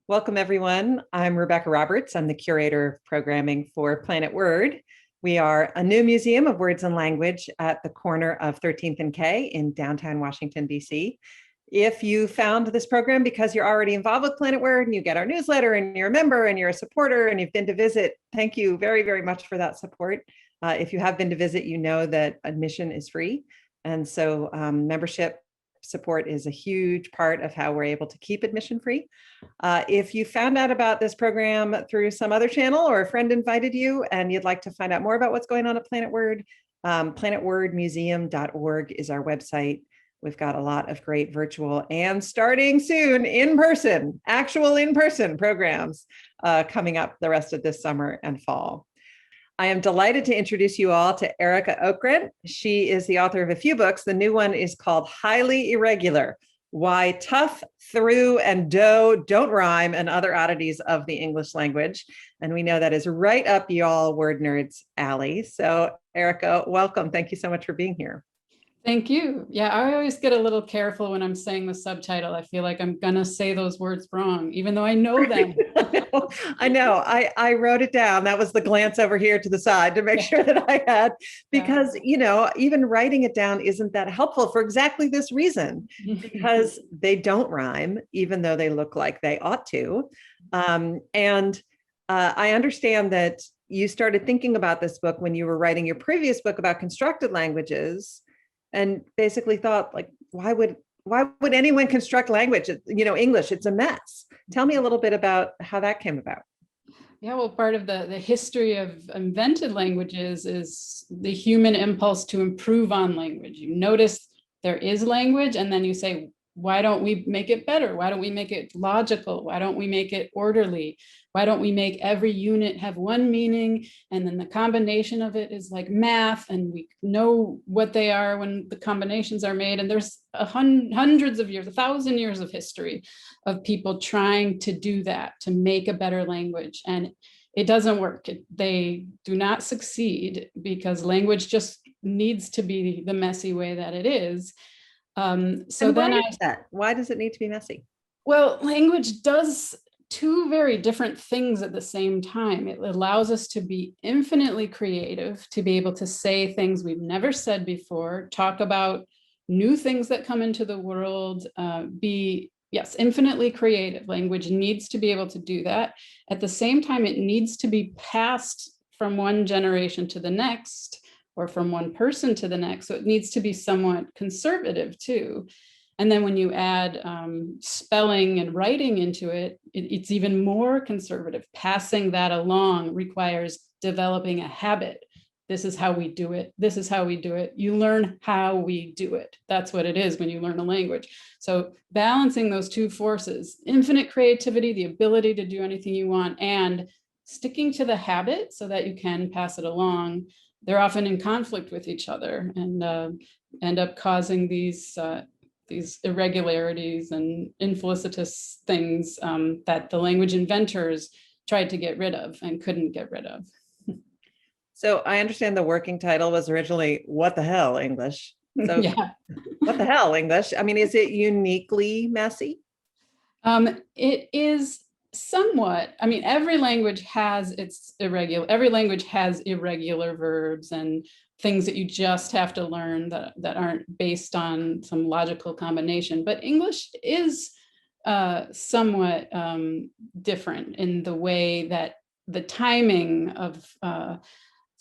Welcome, everyone. I'm Rebecca Roberts. I'm the curator of programming for Planet Word. We are a new museum of words and language at the corner of 13th and K in downtown Washington, D.C. If you found this program because you're already involved with Planet Word and you get our newsletter and you're a member and you're a supporter and you've been to visit, thank you very, very much for that support. If you have been to visit, you know that admission is free. And so membership support is a huge part of how we're able to keep admission free. If you found out about this program through some other channel or a friend invited you and you'd like to find out more about what's going on at Planet Word, planetwordmuseum.org is our website. We've got a lot of great virtual and starting soon in-person, actual in-person programs coming up the rest of this summer and fall. I am delighted to introduce you all to Arika Okrent. She is the author of a few books. The new one is called Highly Irregular: Why Tough, Through, and Dough Don't Rhyme and Other Oddities of the English Language. And we know that is right up y'all word nerds' alley. So Arika, welcome. Thank you so much for being here. Thank you. Yeah, I always get a little careful when I'm saying the subtitle. I feel like I'm gonna say those words wrong, even though I know them. I know. I wrote it down. That was the glance over here to the side to make sure that I had, because, you know, even writing it down isn't that helpful for exactly this reason, because they don't rhyme, even though they look like they ought to. I understand that you started thinking about this book when you were writing your previous book about constructed languages, and basically thought, like, why would anyone construct language? You know, English, it's a mess. Tell me a little bit about how that came about. Yeah, well, part of the history of invented languages is the human impulse to improve on language. You notice there is language, and then you say, why don't we make it better? Why don't we make it logical? Why don't we make it orderly? Why don't we make every unit have one meaning? And then the combination of it is like math, and we know what they are when the combinations are made. And there's hundreds of years, 1,000 years of history of people trying to do that, to make a better language. And it doesn't work. They do not succeed because language just needs to be the messy way that it is. So then why does it need to be messy? Well, language does two very different things at the same time. It allows us to be infinitely creative, to be able to say things we've never said before, talk about new things that come into the world, infinitely creative. Language needs to be able to do that. At the same time, it needs to be passed from one generation to the next, or from one person to the next. So it needs to be somewhat conservative too. And then when you add spelling and writing into it, it's even more conservative. Passing that along requires developing a habit. This is how we do it. This is how we do it. You learn how we do it. That's what it is when you learn a language. So balancing those two forces, infinite creativity, the ability to do anything you want, and sticking to the habit so that you can pass it along, they're often in conflict with each other and end up causing these irregularities and infelicitous things that the language inventors tried to get rid of and couldn't get rid of. So I understand the working title was originally "What the Hell, English?" So yeah. What the hell, English? I mean, is it uniquely messy? It is somewhat. I mean, every language has irregular verbs and things that you just have to learn that aren't based on some logical combination. But English is somewhat different in the way that the timing of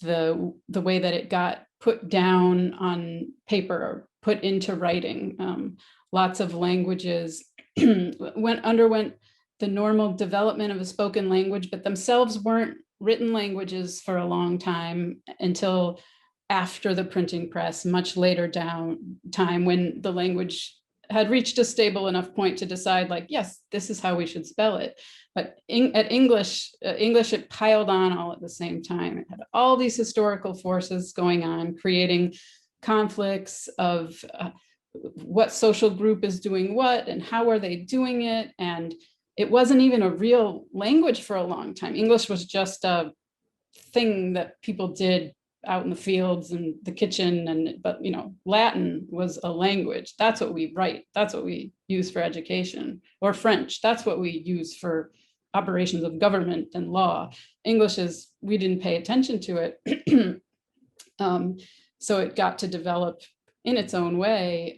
the way that it got put down on paper or put into writing. Lots of languages underwent the normal development of a spoken language, but themselves weren't written languages for a long time until after the printing press, much later down time, when the language had reached a stable enough point to decide, like, yes, this is how we should spell it. But at English, it piled on all at the same time. It had all these historical forces going on, creating conflicts of what social group is doing what and how are they doing it. And it wasn't even a real language for a long time. English was just a thing that people did out in the fields and the kitchen, but Latin was a language. That's what we write. That's what we use for education. Or French, that's what we use for operations of government and law. English is, we didn't pay attention to it. So it got to develop in its own way.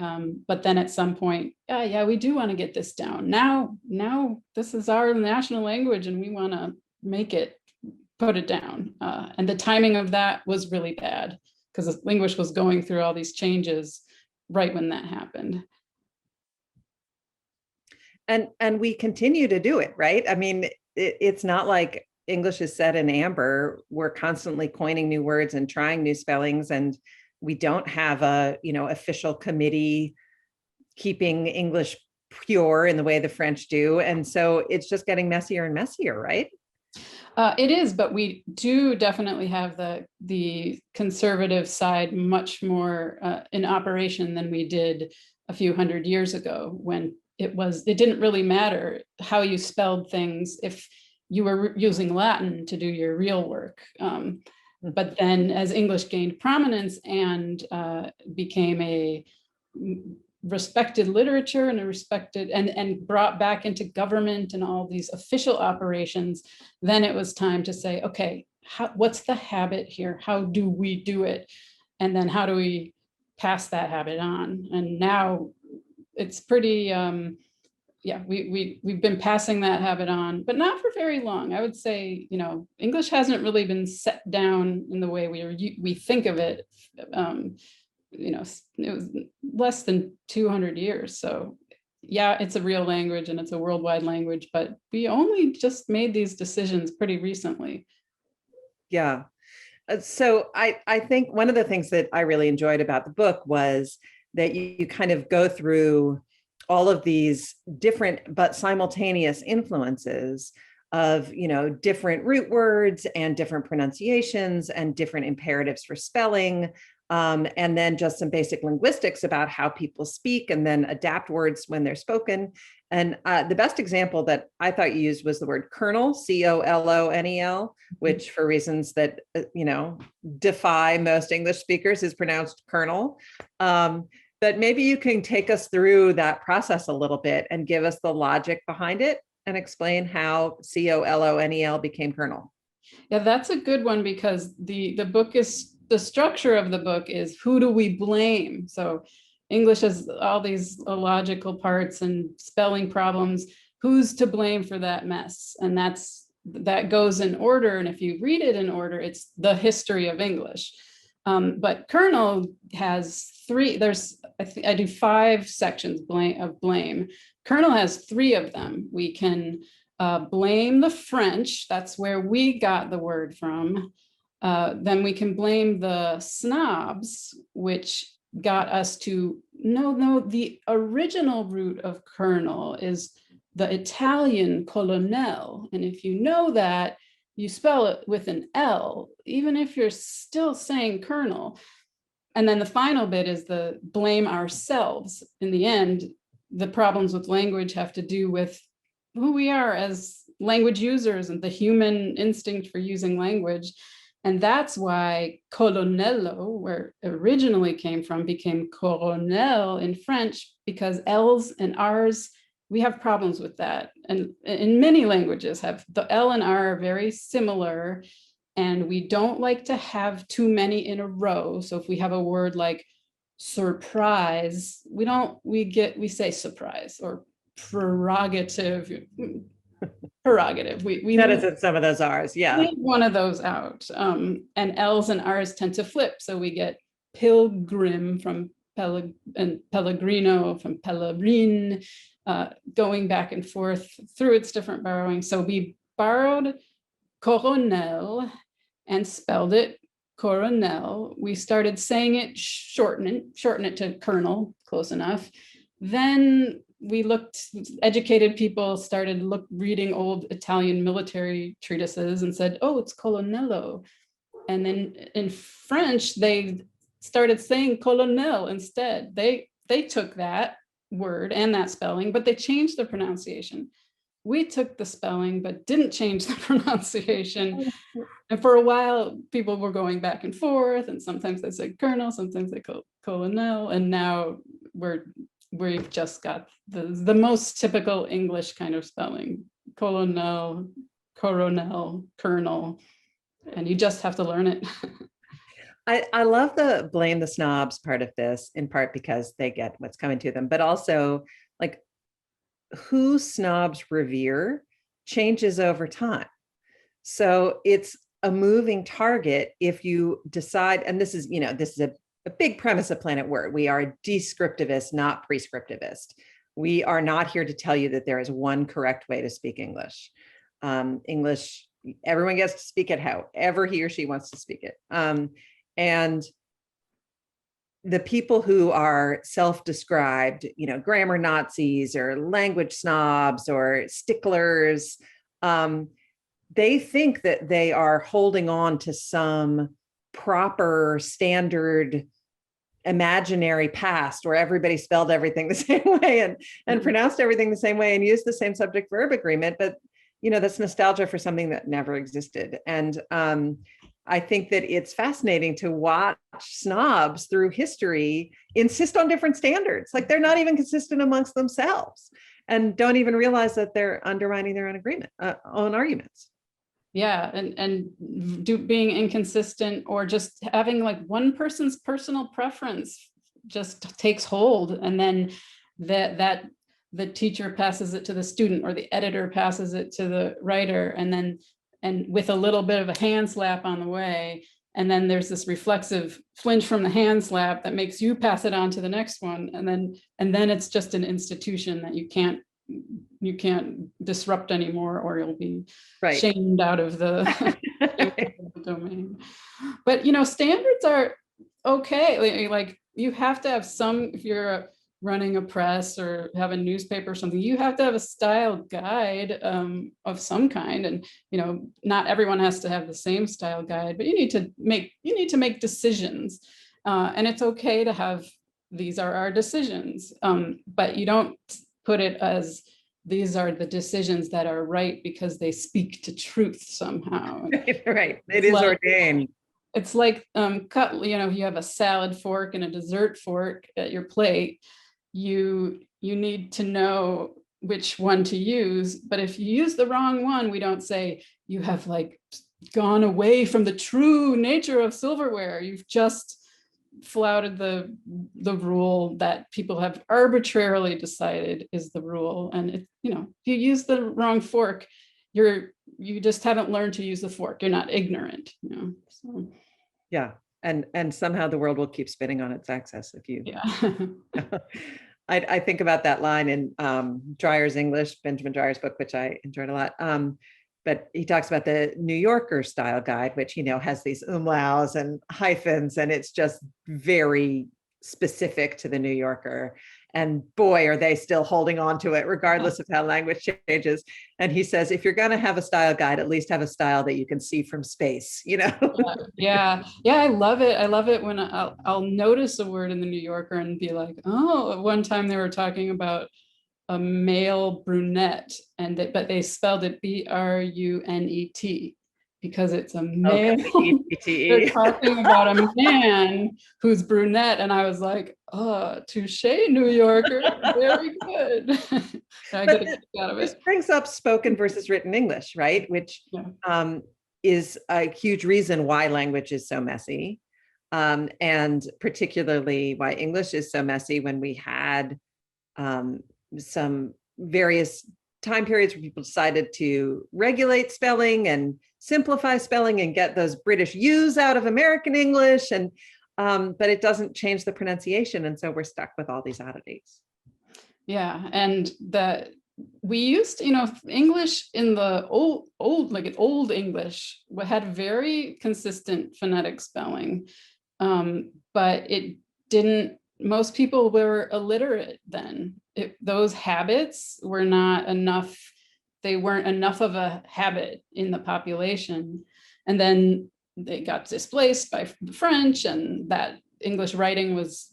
But then at some point, yeah, we do want to get this down. Now this is our national language and we want to put it down. And the timing of that was really bad because English was going through all these changes right when that happened. And we continue to do it, right? I mean, it's not like English is set in amber. We're constantly coining new words and trying new spellings, and we don't have a official committee keeping English pure in the way the French do. And so it's just getting messier and messier, right? It is, but we do definitely have the conservative side much more in operation than we did a few hundred years ago, when it didn't really matter how you spelled things if you were using Latin to do your real work. But then as English gained prominence and became a respected literature and brought back into government and all these official operations, then it was time to say, okay, what's the habit here? How do we do it? And then how do we pass that habit on? And now it's pretty, we've been passing that habit on, but not for very long. I would say, English hasn't really been set down in the way we think of it. It was less than 200 years. So yeah, it's a real language and it's a worldwide language, but we only just made these decisions pretty recently. Yeah. So I think one of the things that I really enjoyed about the book was that you kind of go through all of these different but simultaneous influences of different root words and different pronunciations and different imperatives for spelling, and then just some basic linguistics about how people speak and then adapt words when they're spoken. And the best example that I thought you used was the word colonel, colonel, which for reasons that defy most English speakers is pronounced colonel. But maybe you can take us through that process a little bit and give us the logic behind it and explain how colonel became colonel. Yeah, that's a good one, because the structure of the book is, who do we blame? So English has all these illogical parts and spelling problems. Who's to blame for that mess? And that goes in order. And if you read it in order, it's the history of English. But Colonel has three. I do 5 sections of blame. Colonel has 3 of them. We can blame the French. That's where we got the word from. Then we can blame the snobs, which got us to, no, the original root of colonel is the Italian colonnel. And if you know that, you spell it with an L, even if you're still saying colonel. And then the final bit is the blame ourselves. In the end, the problems with language have to do with who we are as language users and the human instinct for using language. And that's why colonnello, where it originally came from, became coronel in French, because L's and R's, we have problems with that. And in many languages have the L and R are very similar, and we don't like to have too many in a row. So if we have a word like surprise, we say surprise, or prerogative. We That is some of those R's, yeah. Leave one of those out. And L's and R's tend to flip. So we get pilgrim from and Pellegrino from Pellegrine, going back and forth through its different borrowing. So we borrowed coronel and spelled it coronel. We started saying it, shorten it to colonel, close enough. Then educated people started reading old Italian military treatises and said, oh, it's colonnello. And then in French, they started saying colonel instead. They took that word and that spelling, but they changed the pronunciation. we took the spelling, but didn't change the pronunciation. And for a while, people were going back and forth, and sometimes they said colonel, sometimes they call colonel, and now we've just got the most typical English kind of spelling: colonel, coronel, colonel, and you just have to learn it. I love the blame the snobs part of this, in part because they get what's coming to them, but also like who snobs revere changes over time. So it's a moving target if you decide, and this is, this is a big premise of Planet Word. We are descriptivist, not prescriptivist. We are not here to tell you that there is one correct way to speak English. English, everyone gets to speak it however he or she wants to speak it. And the people who are self-described, grammar Nazis or language snobs or sticklers, they think that they are holding on to some proper standard imaginary past where everybody spelled everything the same way and pronounced everything the same way and used the same subject verb agreement. But, that's nostalgia for something that never existed. And I think that it's fascinating to watch snobs through history insist on different standards. Like they're not even consistent amongst themselves and don't even realize that they're undermining their own agreement, own arguments. Yeah, and being inconsistent or just having like one person's personal preference just takes hold, and then that the teacher passes it to the student, or the editor passes it to the writer, and with a little bit of a hand slap on the way, and then there's this reflexive flinch from the hand slap that makes you pass it on to the next one, and then it's just an institution that you can't disrupt anymore, or you'll be shamed out of the domain. But standards are okay. Like you have to have some, if you're running a press or have a newspaper or something, you have to have a style guide of some kind. And not everyone has to have the same style guide, but you need to make decisions, and it's okay to have, these are our decisions, but you don't put it as these are the decisions that are right because they speak to truth somehow. Right. It is ordained. It's like you have a salad fork and a dessert fork at your plate. You need to know which one to use. But if you use the wrong one, we don't say you have like gone away from the true nature of silverware. You've just flouted the rule that people have arbitrarily decided is the rule. And if you use the wrong fork, you just haven't learned to use the fork. You're not ignorant. So. Yeah, and somehow the world will keep spinning on its axis if you. Yeah. I think about that line in Dreyer's English, Benjamin Dreyer's book, which I enjoyed a lot. But he talks about the New Yorker style guide, which, has these umlauts and hyphens, and it's just very specific to the New Yorker. And boy, are they still holding on to it, regardless of how language changes. And he says, if you're going to have a style guide, at least have a style that you can see from space, Yeah. I love it. I love it when I'll notice a word in the New Yorker and be like, oh, at one time they were talking about a male brunette, but they spelled it BRUNET because it's a male. They're talking about a man who's brunette, and I was like, oh, touche, New Yorker, very good. I get a kick out of it. This brings up spoken versus written English, right? Which is a huge reason why language is so messy, and particularly why English is so messy when we had some various time periods where people decided to regulate spelling and simplify spelling and get those British U's out of American English, and but it doesn't change the pronunciation, and so we're stuck with all these oddities. Yeah, and we used, English in the old English had very consistent phonetic spelling, but it didn't. Most people were illiterate then. Those habits were not enough. They weren't enough of a habit in the population. And then they got displaced by the French, and that English writing was,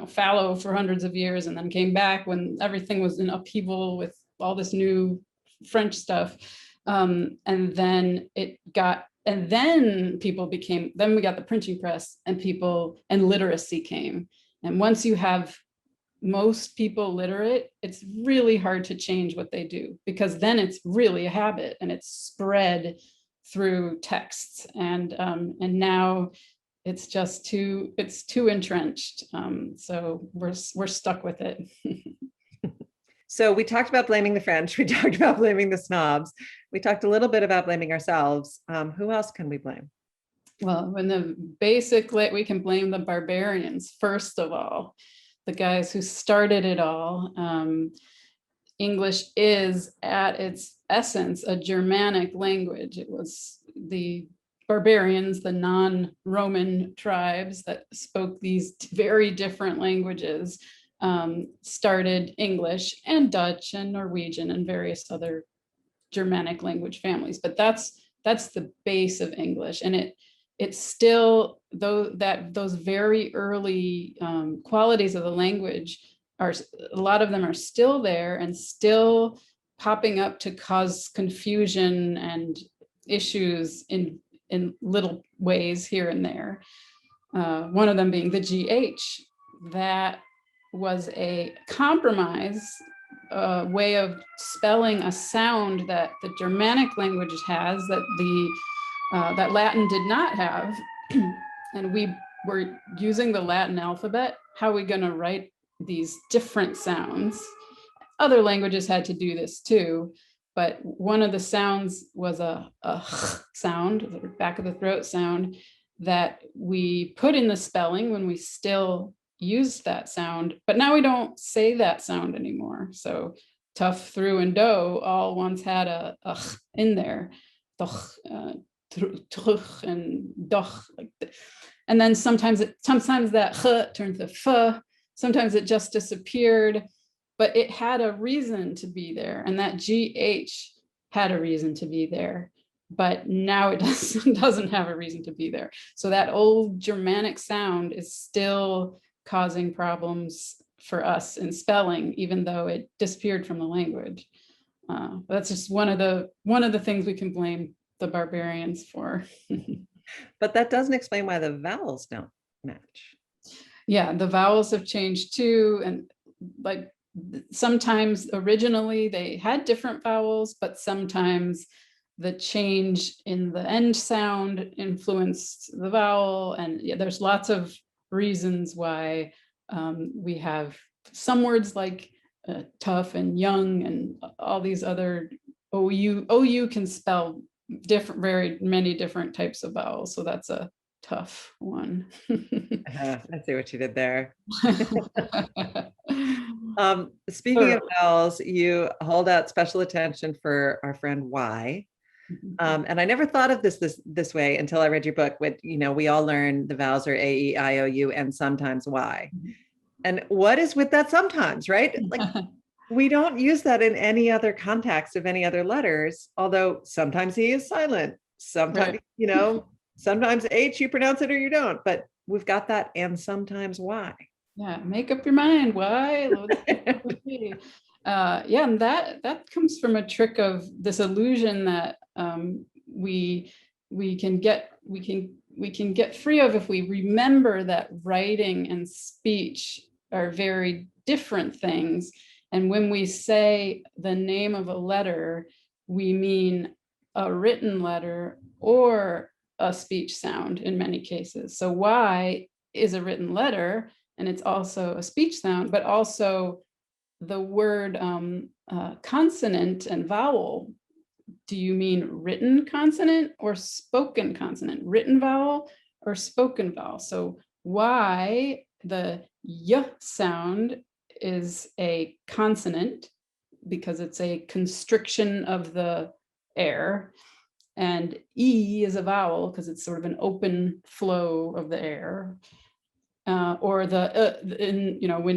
fallow for hundreds of years, and then came back when everything was in upheaval with all this new French stuff. And then people became, then we got the printing press, and literacy came. And once you have most people literate, it's really hard to change what they do, because then it's really a habit and it's spread through texts. And now it's just too entrenched. So we're stuck with it. So we talked about blaming the French. We talked about blaming the snobs. We talked a little bit about blaming ourselves. Who else can we blame? Well, we can blame the barbarians, first of all, the guys who started it all. English is at its essence a Germanic language. It was the barbarians, the non-Roman tribes that spoke these very different languages, started English and Dutch and Norwegian and various other Germanic language families. But that's the base of English, and it's still, those very early qualities of the language a lot of them are still there and still popping up to cause confusion and issues in little ways here and there. One of them being the GH. That was a compromise way of spelling a sound that the Germanic language has, that Latin did not have. And we were using the Latin alphabet. How are we going to write these different sounds? Other languages had to do this too, but one of the sounds was a sound, the back of the throat sound, that we put in the spelling when we still used that sound, but now we don't say that sound anymore. So tough, through, and do all once had a in there, doch, truch, and doch, like that. And then sometimes that ch turned to f. Sometimes it just disappeared, but it had a reason to be there, and that GH had a reason to be there, but now it doesn't have a reason to be there. So that old Germanic sound is still causing problems for us in spelling, even though it disappeared from the language. That's just one of the things we can blame the barbarians for. But that doesn't explain why the vowels don't match. Yeah, the vowels have changed too. And like sometimes originally they had different vowels, but sometimes the change in the end sound influenced the vowel. And yeah, there's lots of reasons why we have some words like tough and young and all these other OU can spell very many different types of vowels. So that's a tough one. I see what you did there. Speaking of vowels, you hold out special attention for our friend Y. And I never thought of this way until I read your book. With, we all learn the vowels are A, E, I, O, U, and sometimes Y. And what is with that sometimes, right? Like, we don't use that in any other context of any other letters, although sometimes E is silent. Sometimes, right. Sometimes H, you pronounce it or you don't, but we've got that, and sometimes Y. Yeah, make up your mind, Y. Yeah, and that comes from a trick of this illusion that we can get free of if we remember that writing and speech are very different things. And when we say the name of a letter, we mean a written letter or a speech sound in many cases. So Y is a written letter, and it's also a speech sound, but also the word consonant and vowel. Do you mean written consonant or spoken consonant? Written vowel or spoken vowel? So Y, the Y sound, is a consonant because it's a constriction of the air, and E is a vowel because it's sort of an open flow of the air. Or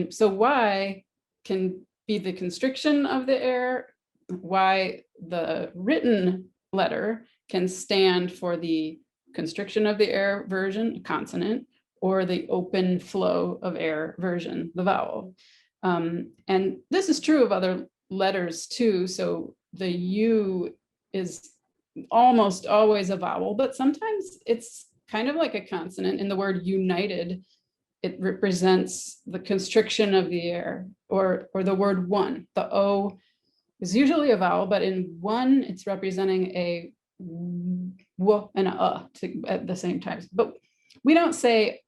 so Y can be the constriction of the air. Y, the written letter, can stand for the constriction of the air version, consonant, or the open flow of air version, the vowel. And this is true of other letters too. So the U is almost always a vowel, but sometimes it's kind of like a consonant. In the word united, it represents the constriction of the air, or the word one. The O is usually a vowel, but in one, it's representing a W and a at the same time. But we don't say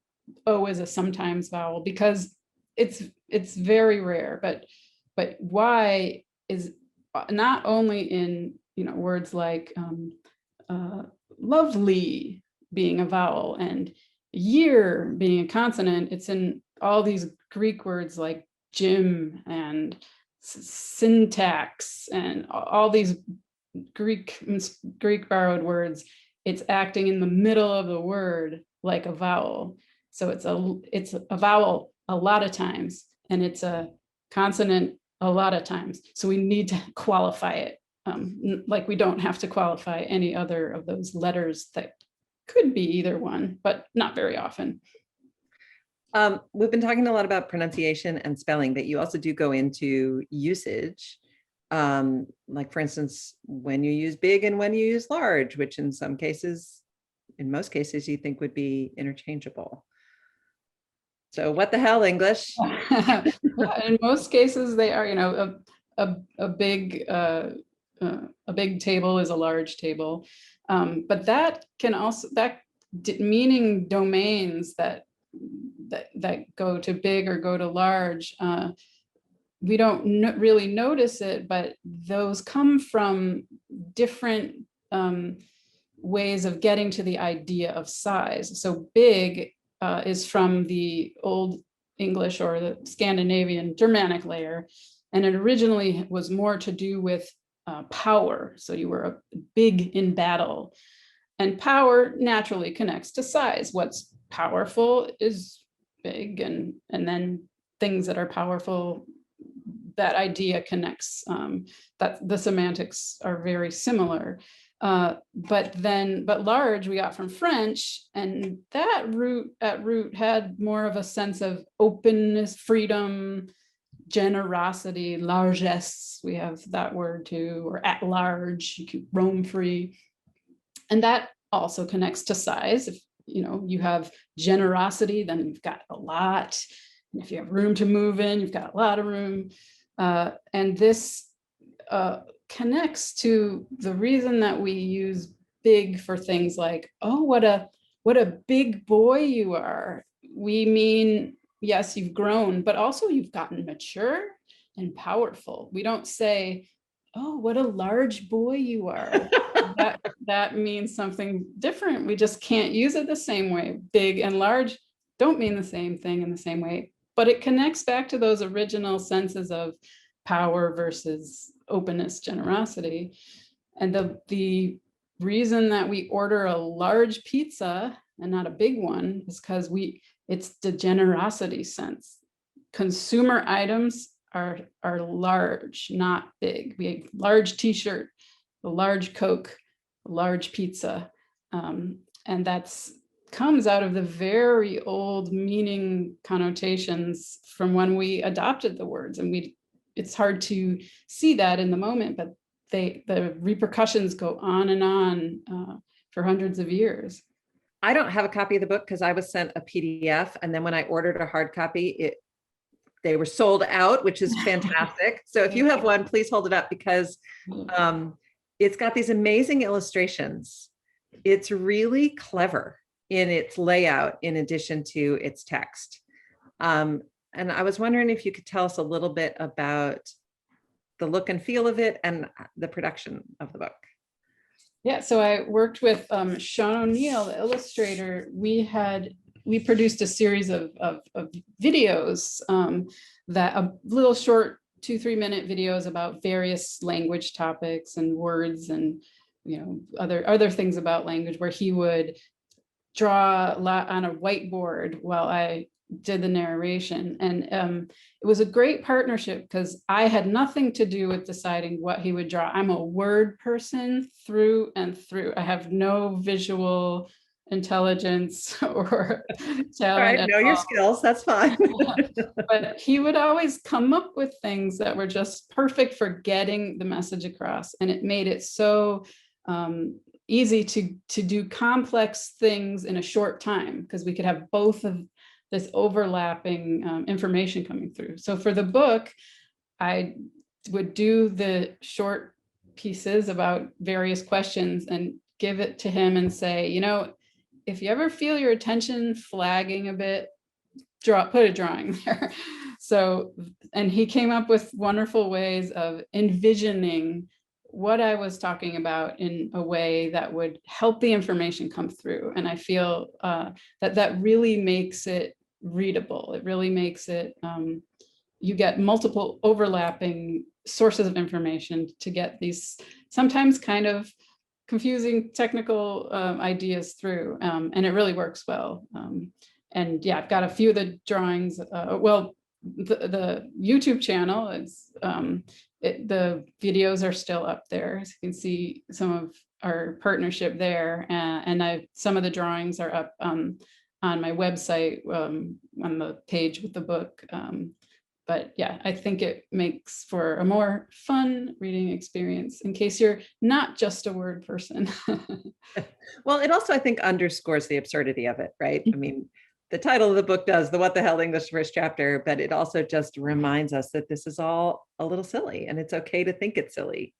O is a sometimes vowel because it's very rare. But Y is not only in words like lovely being a vowel and year being a consonant. It's in all these Greek words like gym and syntax and all these Greek borrowed words. It's acting in the middle of the word like a vowel. So it's a vowel a lot of times, and it's a consonant a lot of times. So we need to qualify it, like we don't have to qualify any other of those letters that could be either one, but not very often. We've been talking a lot about pronunciation and spelling, but you also do go into usage. Like for instance, when you use big and when you use large, which in most cases, you think would be interchangeable. So what the hell, English? Yeah, in most cases, they are. A big table is a large table, but that can also meaning domains that go to big or go to large. We don't really notice it, but those come from different ways of getting to the idea of size. So big is from the Old English or the Scandinavian Germanic layer, and it originally was more to do with power. So you were big in battle, and power naturally connects to size. What's powerful is big, and then things that are powerful, that idea connects, that the semantics are very similar. But large we got from French, and that at root had more of a sense of openness, freedom, generosity, largesse. We have that word too, or at large, you could roam free. And that also connects to size. If you have generosity, then you've got a lot. And if you have room to move in, you've got a lot of room. And this connects to the reason that we use big for things like, oh, what a big boy you are. We mean, yes, you've grown, but also you've gotten mature and powerful. We don't say, oh, what a large boy you are. that means something different. We just can't use it the same way. Big and large don't mean the same thing in the same way, but it connects back to those original senses of power versus openness, generosity. And the reason that we order a large pizza and not a big one is because it's the generosity sense. Consumer items are large, not big. We have large t-shirt, a large Coke, a large pizza. And that's comes out of the very old meaning connotations from when we adopted the words. And it's hard to see that in the moment, but the repercussions go on and on for hundreds of years. I don't have a copy of the book because I was sent a PDF, and then when I ordered a hard copy, they were sold out, which is fantastic. So if you have one, please hold it up, because it's got these amazing illustrations. It's really clever in its layout in addition to its text. And I was wondering if you could tell us a little bit about the look and feel of it and the production of the book. Yeah, so I worked with Sean O'Neill, the illustrator. We produced a series of videos, that a little short 2-3 minute videos about various language topics and words and other things about language, where he would draw a lot on a whiteboard while I did the narration. And it was a great partnership because I had nothing to do with deciding what he would draw. I'm a word person through and through. I have no visual intelligence or All talent right, at know your all. skills, that's fine. But he would always come up with things that were just perfect for getting the message across. And it made it so easy to do complex things in a short time, because we could have both of this overlapping information coming through. So for the book, I would do the short pieces about various questions and give it to him and say, if you ever feel your attention flagging a bit, put a drawing there. So, and he came up with wonderful ways of envisioning what I was talking about in a way that would help the information come through. And I feel that really makes it readable. It really makes it, you get multiple overlapping sources of information to get these sometimes kind of confusing technical ideas through, and it really works well. And yeah, I've got a few of the drawings. Well, the YouTube channel is, the videos are still up there. As you can see some of our partnership there. And some of the drawings are up on my website, on the page with the book. But yeah, I think it makes for a more fun reading experience in case you're not just a word person. Well, it also, I think, underscores the absurdity of it, right? I mean, the title of the book does, the What the Hell English first chapter, but it also just reminds us that this is all a little silly and it's okay to think it's silly.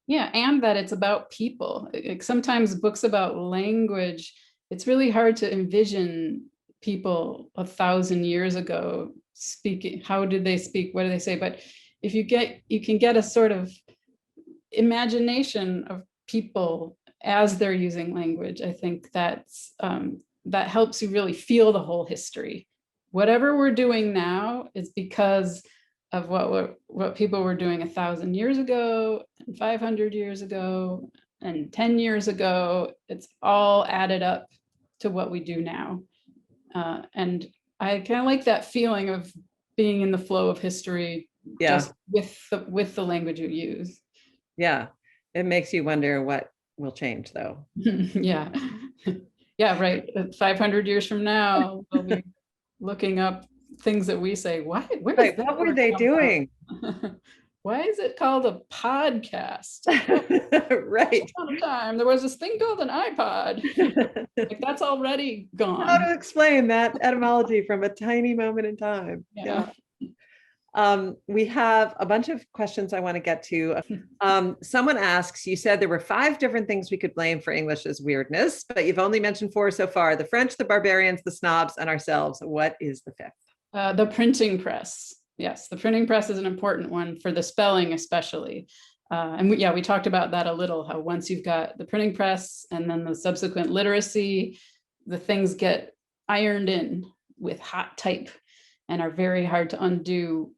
Yeah, and that it's about people. Like sometimes books about language, it's really hard to envision people 1,000 years ago speaking. How did they speak? What do they say? But if you can get a sort of imagination of people as they're using language, I think that's that helps you really feel the whole history. Whatever we're doing now is because of what people were doing 1,000 years ago, and 500 years ago, and 10 years ago. It's all added up to what we do now. And I kind of like that feeling of being in the flow of history, just with the language you use. Yeah, it makes you wonder what will change, though. Yeah. Yeah, right. 500 years from now, they'll be looking up things that we say, why? Right, what were they doing? Why is it called a podcast? Right. All the time there was this thing called an iPod. Like, that's already gone. How to explain that etymology from a tiny moment in time? Yeah. We have a bunch of questions I want to get to. Someone asks, you said there were 5 different things we could blame for English's weirdness, but you've only mentioned 4 so far: the French, the barbarians, the snobs, and ourselves. What is the 5th? The printing press. Yes, the printing press is an important one for the spelling, especially. And we talked about that a little, how once you've got the printing press and then the subsequent literacy, the things get ironed in with hot type and are very hard to undo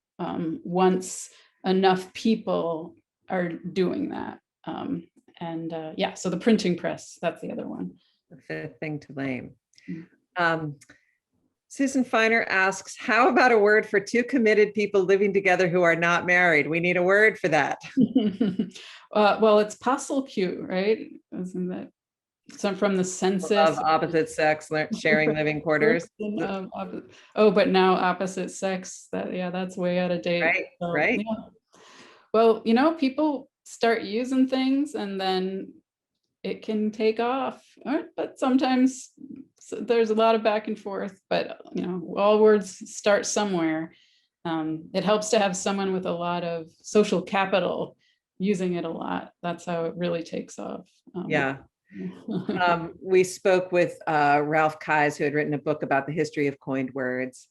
once enough people are doing that. So the printing press, that's the other one. The 5th thing to blame. Susan Feiner asks, how about a word for 2 committed people living together who are not married? We need a word for that. Well, it's passelcue, right? Isn't that some from the census? Of opposite sex sharing living quarters. But now opposite sex, that's way out of date. Right, So, right. Yeah. Well, people start using things and then it can take off, but sometimes there's a lot of back and forth, but all words start somewhere. It helps to have someone with a lot of social capital using it a lot. That's how it really takes off. Yeah. We spoke with Ralph Keyes, who had written a book about the history of coined words.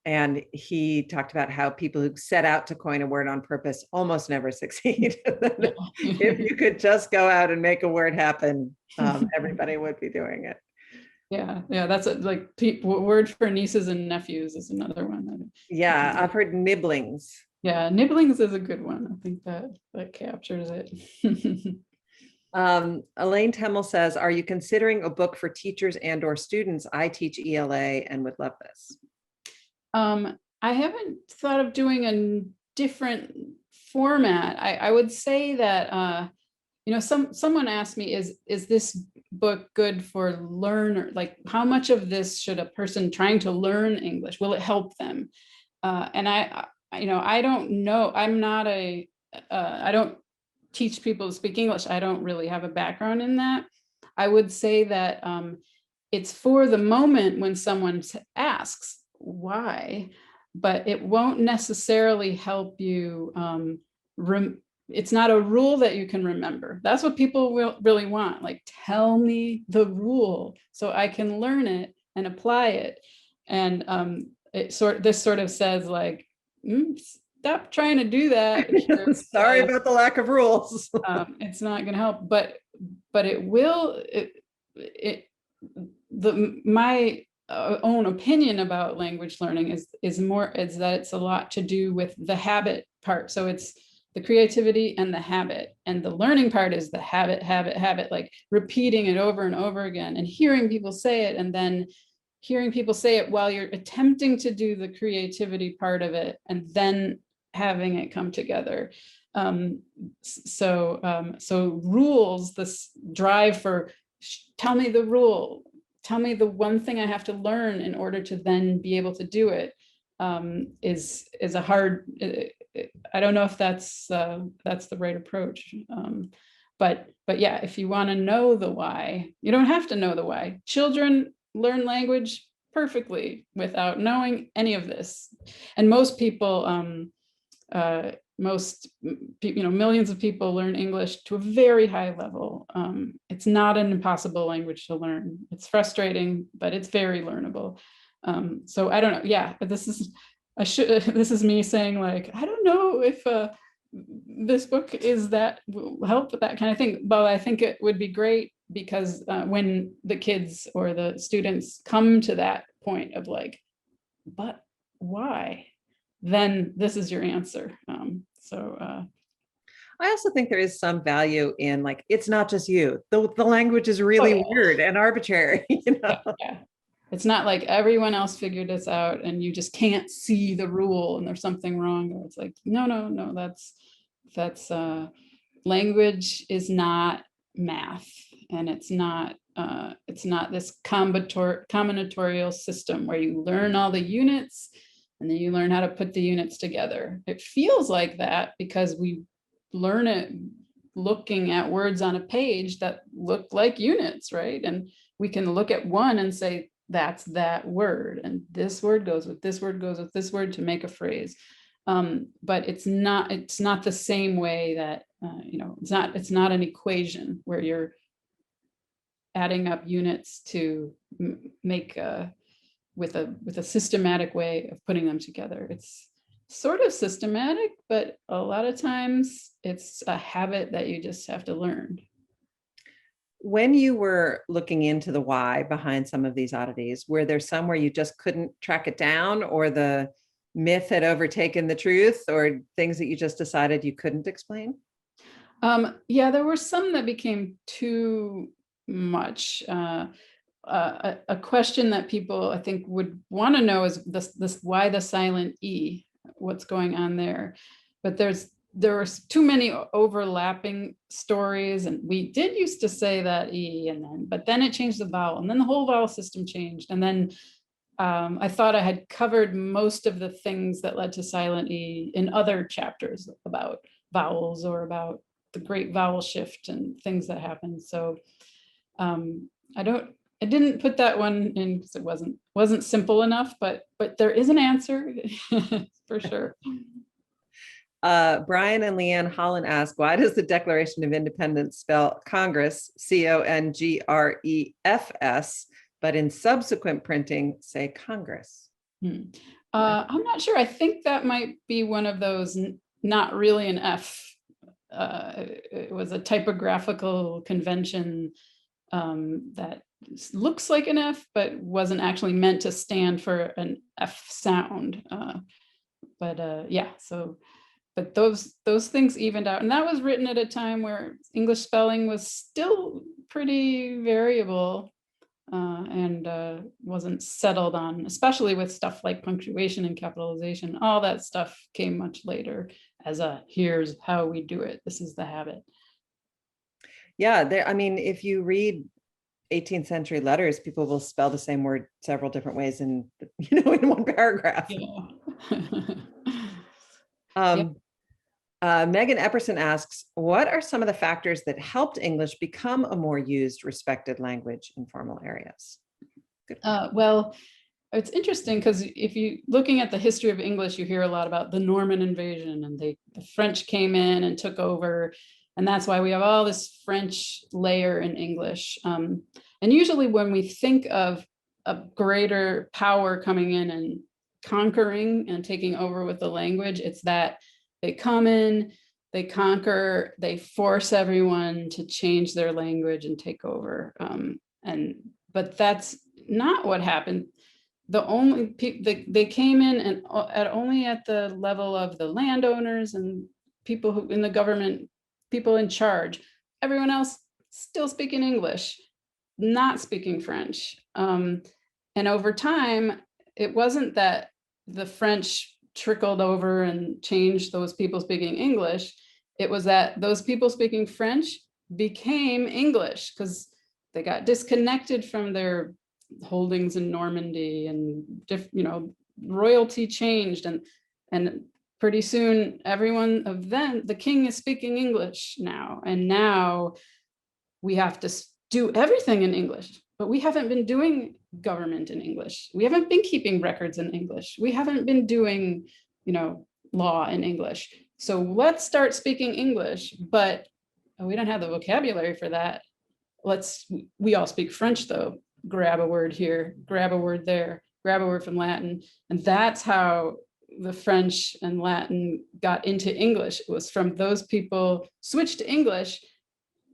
And he talked about how people who set out to coin a word on purpose almost never succeed. If you could just go out and make a word happen, everybody would be doing it. Yeah, that's like word for nieces and nephews is another one. Yeah, I've heard nibblings. Yeah, nibblings is a good one. I think that captures it. Elaine Temmel says, are you considering a book for teachers and/or students? I teach ELA and would love this. I haven't thought of doing a different format. I would say that someone asked me, is this book good for learner? Like, how much of this should a person trying to learn English, will it help them? And I don't know. I'm not I don't teach people to speak English. I don't really have a background in that. I would say that it's for the moment when someone asks why, but it won't necessarily help you. It's not a rule that you can remember. That's what people will really want. Like, tell me the rule so I can learn it and apply it. And this sort of says like, stop trying to do that. Sorry about the lack of rules. It's not going to help, but it will. My own opinion about language learning is that it's a lot to do with the habit part. So it's the creativity and the habit, and the learning part is the habit, like repeating it over and over again and hearing people say it, and then hearing people say it while you're attempting to do the creativity part of it, and then having it come together. So rules, this drive for tell me the rule, tell me the one thing I have to learn in order to then be able to do it, is a hard. I don't know if that's the right approach. But yeah, if you want to know the why, you don't have to know the why. Children learn language perfectly without knowing any of this, and most people, millions of people learn English to a very high level. It's not an impossible language to learn. It's frustrating, but it's very learnable. So I don't know. Yeah, but this is me saying like, I don't know if this book will help with that kind of thing. But I think it would be great, because when the kids or the students come to that point of like, but why? Then this is your answer. I also think there is some value in like, it's not just you. The language is really weird and arbitrary. Yeah. It's not like everyone else figured this out and you just can't see the rule and there's something wrong. Or it's like, no, that's language is not math, and it's not this combinatorial system where you learn all the units and then you learn how to put the units together. It feels like that because we learn it looking at words on a page that look like units, right? And we can look at one and say, that's that word, and this word goes with this word goes with this word to make a phrase. But it's not the same way that it's not an equation where you're adding up units to make with a systematic way of putting them together. It's sort of systematic, but a lot of times it's a habit that you just have to learn. When you were looking into the why behind some of these oddities, were there some where you just couldn't track it down, or the myth had overtaken the truth, or things that you just decided you couldn't explain? Yeah, there were some that became too much. A question that people I think would want to know is this why the silent E, what's going on there? But there were too many overlapping stories, and we did used to say that E, but then it changed the vowel, and then the whole vowel system changed, and then I thought I had covered most of the things that led to silent E in other chapters about vowels or about the great vowel shift and things that happened. So I didn't put that one in because it wasn't simple enough, but there is an answer for sure. Brian and Leanne Holland ask, why does the Declaration of Independence spell Congress, Congress, but in subsequent printing say Congress? I'm not sure. I think that might be one of those not really an F. It was a typographical convention that looks like an F, but wasn't actually meant to stand for an F sound. But those things evened out, and that was written at a time where English spelling was still pretty variable and wasn't settled on, especially with stuff like punctuation and capitalization. All that stuff came much later as here's how we do it. This is the habit. Yeah, there, I mean, if you read 18th century letters, people will spell the same word several different ways in, in one paragraph. Yeah. Yep. Um, Megan Epperson asks, what are some of the factors that helped English become a more used, respected language in formal areas? Well, it's interesting because if you looking at the history of English, you hear a lot about the Norman invasion and the French came in and took over. And that's why we have all this French layer in English. And usually when we think of a greater power coming in and conquering and taking over with the language, it's that they come in, they conquer, they force everyone to change their language and take over. But that's not what happened. The only people they came in and only at the level of the landowners and people who in the government, people in charge. Everyone else still speaking English, not speaking French. And over time, it wasn't that the French trickled over and changed those people speaking English. It was that those people speaking French became English because they got disconnected from their holdings in Normandy and royalty changed and pretty soon everyone of them, the king is speaking English now, and now we have to do everything in English, but we haven't been doing government in English. We haven't been keeping records in English. We haven't been doing, law in English. So let's start speaking English, but we don't have the vocabulary for that. We all speak French though. Grab a word here, grab a word there, grab a word from Latin. And that's how the French and Latin got into English. It was from those people switched to English,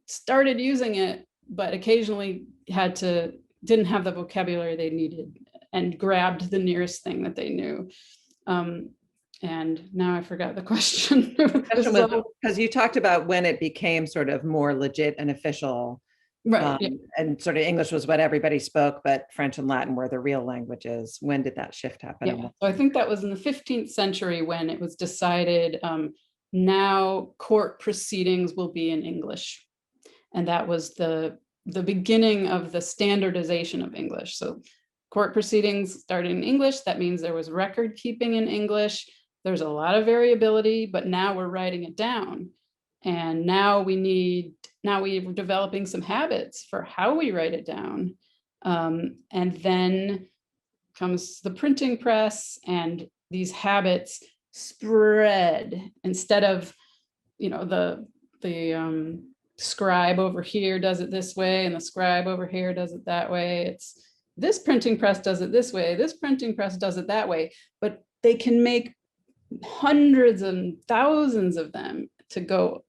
started using it, but occasionally didn't have the vocabulary they needed and grabbed the nearest thing that they knew. And now I forgot the question. Because you talked about when it became sort of more legit and official. Right. Yeah. And sort of English was what everybody spoke, but French and Latin were the real languages. When did that shift happen? Yeah. So I think that was in the 15th century when it was decided now court proceedings will be in English. And that was the beginning of the standardization of English. So court proceedings started in English. That means there was record keeping in English. There's a lot of variability, but now we're writing it down. And now we're developing some habits for how we write it down. And then comes the printing press, and these habits spread. Instead of, the scribe over here does it this way, and the scribe over here does it that way. It's this printing press does it this way, this printing press does it that way. But they can make hundreds and thousands of them to go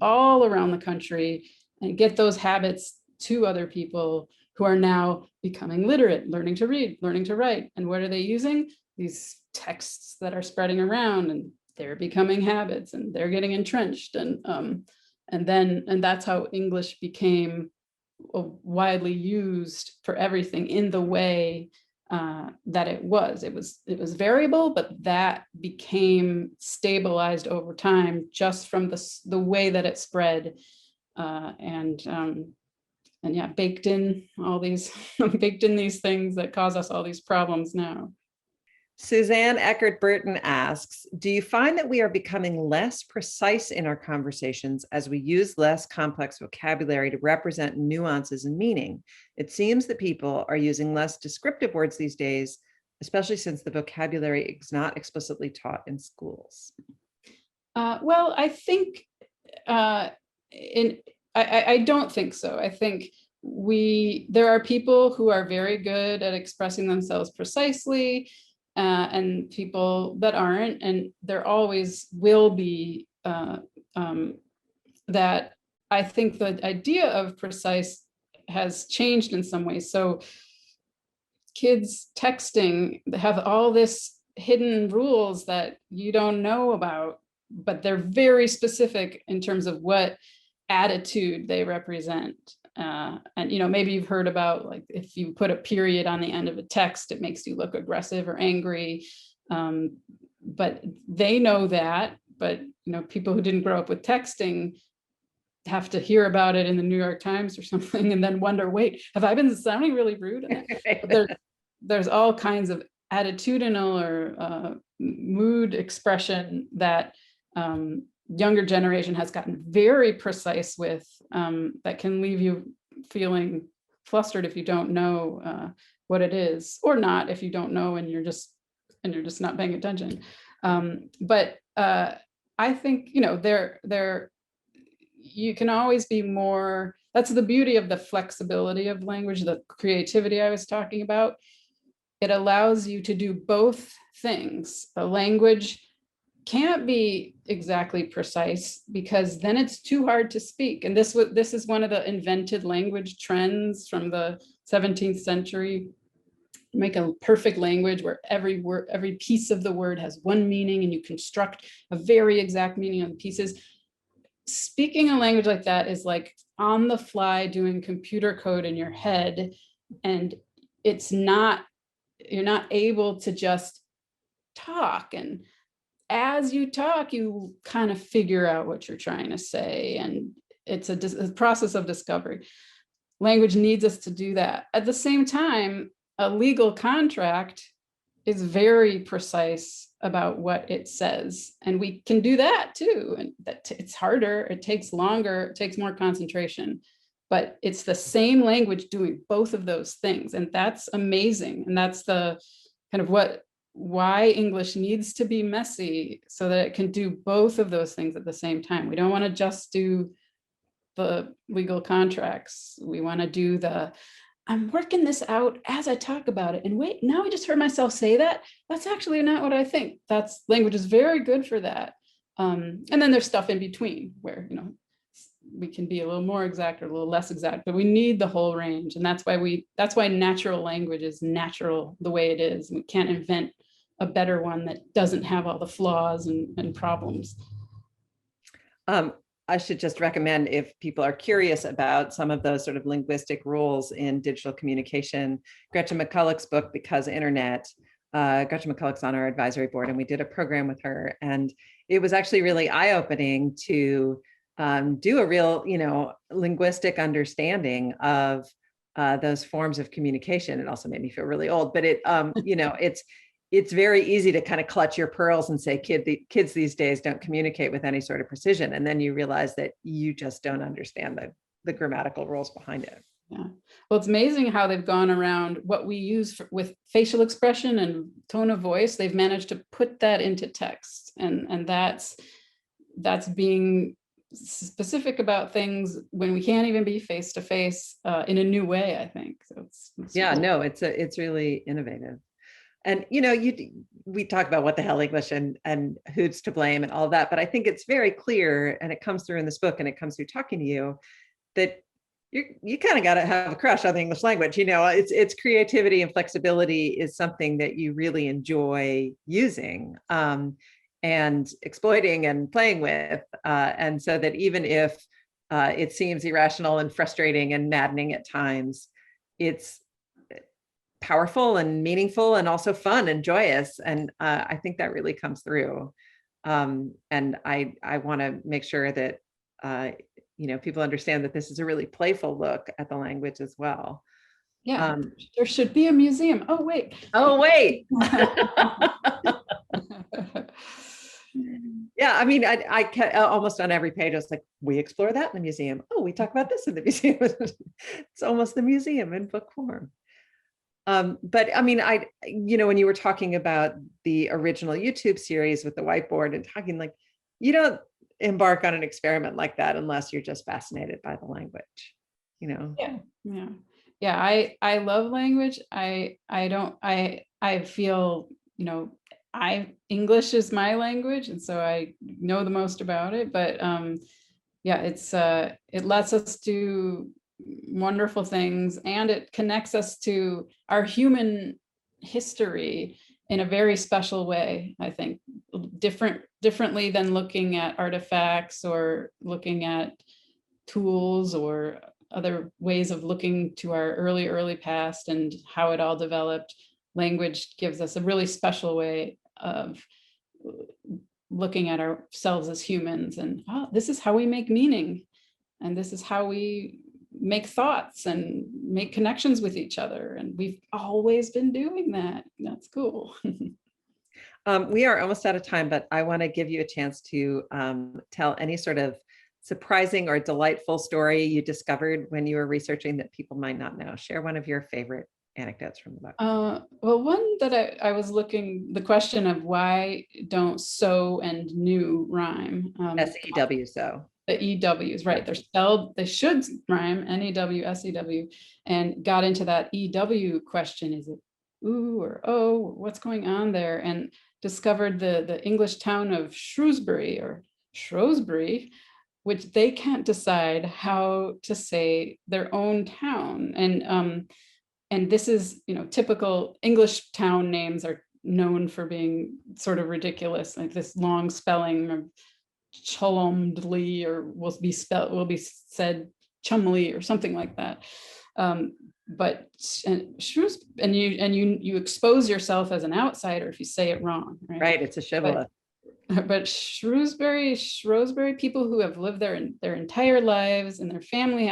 all around the country and get those habits to other people who are now becoming literate, learning to read, learning to write. And what are they using? These texts that are spreading around, and they're becoming habits, and they're getting entrenched. And that's how English became widely used for everything in the way that it was. It was variable, but that became stabilized over time just from the way that it spread, and yeah, baked in these things that cause us all these problems now. Suzanne Eckert Burton asks, do you find that we are becoming less precise in our conversations as we use less complex vocabulary to represent nuances and meaning? It seems that people are using less descriptive words these days, especially since the vocabulary is not explicitly taught in schools. Well, I think I don't think so. I think there are people who are very good at expressing themselves precisely, and people that aren't, and there always will be that. I think the idea of precise has changed in some ways. So kids texting have all this hidden rules that you don't know about, but they're very specific in terms of what attitude they represent. And maybe you've heard about, like, if you put a period on the end of a text, it makes you look aggressive or angry. But they know that. But people who didn't grow up with texting have to hear about it in the New York Times or something and then wonder, wait, have I been sounding really rude? There's all kinds of attitudinal or mood expression that younger generation has gotten very precise with, that can leave you feeling flustered if you don't know what it is, or not if you don't know and you're just not paying attention. But I think, you know, you can always be more. That's the beauty of the flexibility of language, the creativity I was talking about. It allows you to do both things. A language can't be exactly precise because then it's too hard to speak. And this is one of the invented language trends from the 17th century. Make a perfect language where every word, every piece of the word has one meaning, and you construct a very exact meaning on the pieces. Speaking a language like that is like on the fly doing computer code in your head, and you're not able to just talk. And as you talk, you kind of figure out what you're trying to say, and it's a process of discovery. Language needs us to do that. At the same time, a legal contract is very precise about what it says, and we can do that too. And it's harder, it takes longer, it takes more concentration, but it's the same language doing both of those things, and that's amazing. And that's the kind of why English needs to be messy, so that it can do both of those things at the same time. We don't want to just do the legal contracts. We want to do I'm working this out as I talk about it. And wait, now I just heard myself say that. That's actually not what I think. Language is very good for that. And then there's stuff in between where, you know, we can be a little more exact or a little less exact, but we need the whole range. And that's why natural language is natural the way it is. We can't invent a better one that doesn't have all the flaws and problems. I should just recommend, if people are curious about some of those sort of linguistic rules in digital communication, Gretchen McCulloch's book, Because Internet. Gretchen McCulloch's on our advisory board, and we did a program with her. And it was actually really eye-opening to do a real, you know, linguistic understanding of those forms of communication. It also made me feel really old, but you know, it's very easy to kind of clutch your pearls and say, kids these days don't communicate with any sort of precision. And then you realize that you just don't understand the grammatical rules behind it. Yeah. Well, it's amazing how they've gone around what we use with facial expression and tone of voice. They've managed to put that into text. And that's being specific about things when we can't even be face to face in a new way, I think. So it's yeah, cool. No, it's really innovative. And, you know, we talk about what the hell English and who's to blame and all that, but I think it's very clear, and it comes through in this book and it comes through talking to you, that you kind of got to have a crush on the English language. You know, its creativity and flexibility is something that you really enjoy using and exploiting and playing with. And so that even if it seems irrational and frustrating and maddening at times, it's powerful and meaningful and also fun and joyous. And I think that really comes through. And I want to make sure that, you know, people understand that this is a really playful look at the language as well. Yeah, there should be a museum. Oh, wait. Oh, wait. Yeah, I mean, I almost on every page, I was like, we explore that in the museum. Oh, we talk about this in the museum. It's almost the museum in book form. But I mean, you know, when you were talking about the original YouTube series with the whiteboard and talking, like, you don't embark on an experiment like that unless you're just fascinated by the language, you know? Yeah. I love language. I feel, you know, English is my language, and so I know the most about it. But yeah, it lets us do wonderful things, and it connects us to our human history in a very special way. I think differently than looking at artifacts or looking at tools or other ways of looking to our early past and how it all developed. Language gives us a really special way of looking at ourselves as humans, and this is how we make meaning. And this is how we make thoughts and make connections with each other. And we've always been doing that. That's cool. We are almost out of time, but I want to give you a chance to tell any sort of surprising or delightful story you discovered when you were researching that people might not know. Share one of your favorite anecdotes from the book. Well, one that I was looking, the question of why don't so and new rhyme? SEW, so. The EWs, right? They're spelled, they should rhyme, NEW, SEW, and got into that EW question. Is it ooh or oh, what's going on there? And discovered the English town of Shrewsbury or Shrewsbury, which they can't decide how to say their own town. And this is, typical English town names are known for being sort of ridiculous, like this long spelling of Cholmdley, or will be said Chumley or something like that. But you expose yourself as an outsider if you say it wrong, right? Right, it's a shibboleth. But Shrewsbury people who have lived there in their entire lives, and their family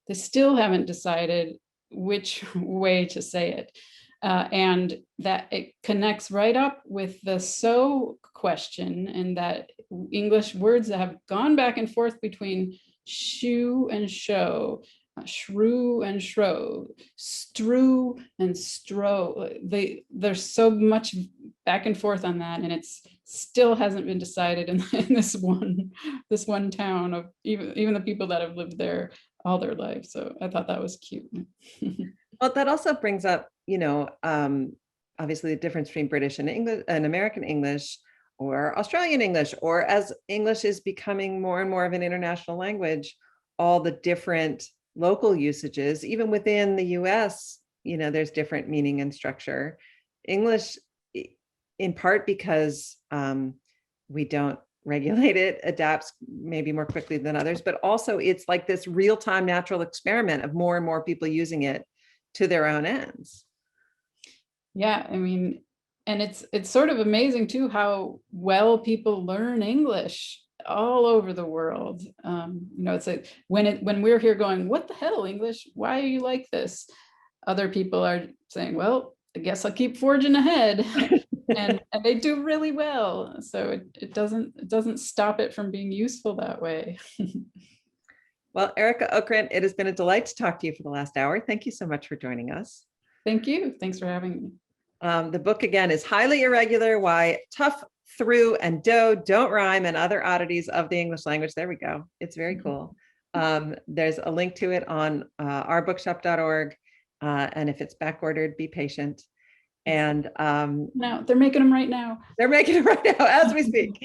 they still haven't decided which way to say it. And that it connects right up with the so question, and that English words that have gone back and forth between shoe and show, shrew and shrow, strew and stro. There's so much back and forth on that, and it's still hasn't been decided in this one town of even the people that have lived there all their lives. So I thought that was cute. Well, that also brings up, obviously the difference between British and English and American English, or Australian English, or as English is becoming more and more of an international language, all the different local usages, even within the US, there's different meaning and structure. English, in part because we don't regulate it, adapts maybe more quickly than others, but also it's like this real-time natural experiment of more and more people using it to their own ends. Yeah, I mean, and it's sort of amazing too how well people learn English all over the world. It's like when we're here going, what the hell, English? Why are you like this? Other people are saying, well, I guess I'll keep forging ahead. and they do really well. So it doesn't stop it from being useful that way. Well, Arika Okrent, it has been a delight to talk to you for the last hour. Thank you so much for joining us. Thank you. Thanks for having me. The book again is Highly Irregular: Why Tough, Through, and Dough Don't Rhyme, and Other Oddities of the English Language. There we go. It's very cool. There's a link to it on ourbookshop.org. And if it's back ordered, be patient. And no, they're making them right now. They're making it right now as we speak.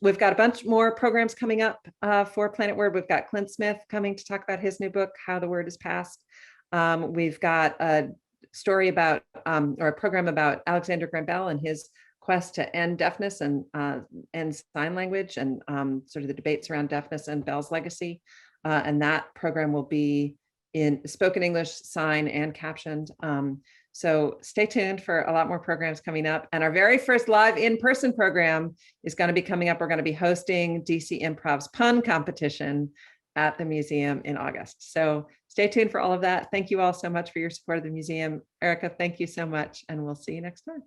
We've got a bunch more programs coming up for Planet Word. We've got Clint Smith coming to talk about his new book, How the Word is Passed. We've got a story about, or a program about Alexander Graham Bell and his quest to end deafness and end sign language, and sort of the debates around deafness and Bell's legacy. And that program will be in spoken English, sign, and captioned. So stay tuned for a lot more programs coming up. And our very first live in-person program is going to be coming up. We're going to be hosting DC Improv's pun competition at the museum in August. So stay tuned for all of that. Thank you all so much for your support of the museum. Arika, thank you so much, and we'll see you next time.